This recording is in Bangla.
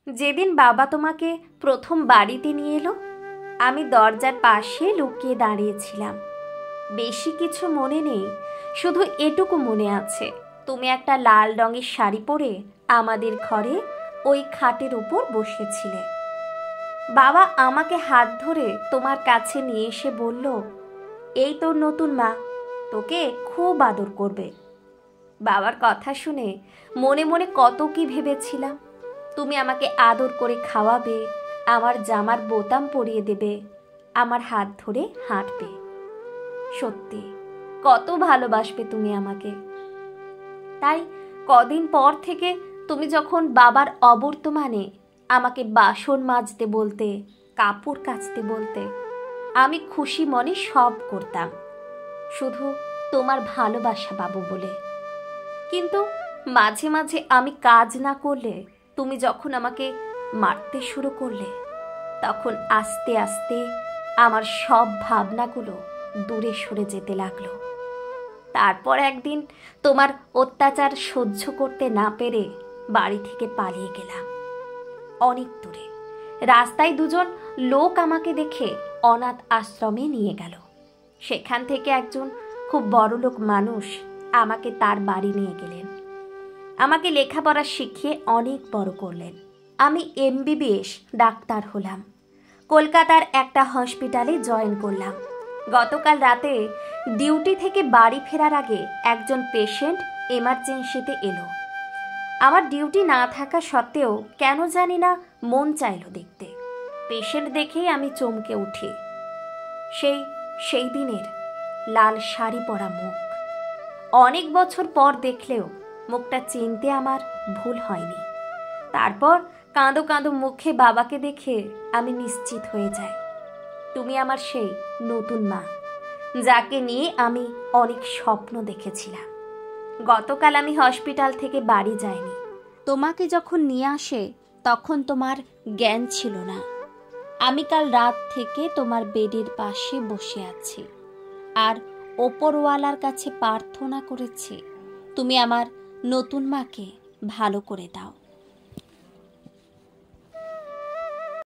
যেদিন বাবা তোমাকে প্রথম বাড়িতে নিয়ে এলো, আমি দরজার পাশে লুকিয়ে দাঁড়িয়েছিলাম। বেশি কিছু মনে নেই, শুধু এটুকু মনে আছে, তুমি একটা লাল রঙের শাড়ি পরে আমাদের ঘরে ওই খাটের উপর বসেছিলে। বাবা আমাকে হাত ধরে তোমার কাছে নিয়ে এসে বলল, এই তোর নতুন মা, তোকে খুব আদর করবে। বাবার কথা শুনে মনে মনে কত কি ভেবেছিলাম। তুমি আমাকে আদর করে খাওয়াবে, আমার জামার বোতাম পরিয়ে দেবে, আমার হাত ধরে হাঁটবে। সত্যি কত ভালোবাসবে তুমি আমাকে। তাই কদিন পর থেকে তুমি যখন বাবার অবর্তমানে আমাকে বাসন মাজতে বলতে, কাপড় কাচতে বলতে, আমি খুশি মনে সব করতাম, শুধু তোমার ভালোবাসা পাবো বলে। কিন্তু মাঝে মাঝে আমি কাজ না করলে তুমি যখন আমাকে মারতে শুরু করলে, তখন আস্তে আস্তে আমার সব ভাবনাগুলো দূরে সরে যেতে লাগলো। তারপর একদিন তোমার অত্যাচার সহ্য করতে না পেরে বাড়ি থেকে পালিয়ে গেলাম অনেক দূরে। রাস্তায় দুজন লোক আমাকে দেখে অনাথ আশ্রমে নিয়ে গেল। সেখান থেকে একজন খুব বড়লোক মানুষ আমাকে তার বাড়ি নিয়ে গেলেন। আমাকে লেখাপড়া শিখিয়ে অনেক বড় করলেন। আমি MBBS ডাক্তার হলাম। কলকাতার একটা হসপিটালে জয়েন করলাম। গতকাল রাতে ডিউটি থেকে বাড়ি ফেরার আগে একজন পেশেন্ট এমার্জেন্সিতে এলো। আমার ডিউটি না থাকা সত্ত্বেও কেন জানি না মন চাইলো দেখতে। পেশেন্ট দেখেই আমি চমকে উঠি। সেই দিনের লাল শাড়ি পরা মুখ। অনেক বছর পর দেখলেও মুখটা চিনতে আমার ভুল হয়নি। তারপর কাঁদো কাঁদো মুখে বাবাকে দেখে আমি নিশ্চিত হয়ে যাই, তুমি আমার সেই নতুন মা, যাকে নিয়ে আমি অনেক স্বপ্ন দেখেছিলাম। গতকাল আমি হসপিটাল থেকে বাড়ি যাইনি। তোমাকে যখন নিয়ে আসে তখন তোমার জ্ঞান ছিল না। আমি কাল রাত থেকে তোমার বেডের পাশে বসে আছি আর ওপরওয়ালার কাছে প্রার্থনা করেছি, তুমি আমার নতুন মাকে ভালো করে দাও।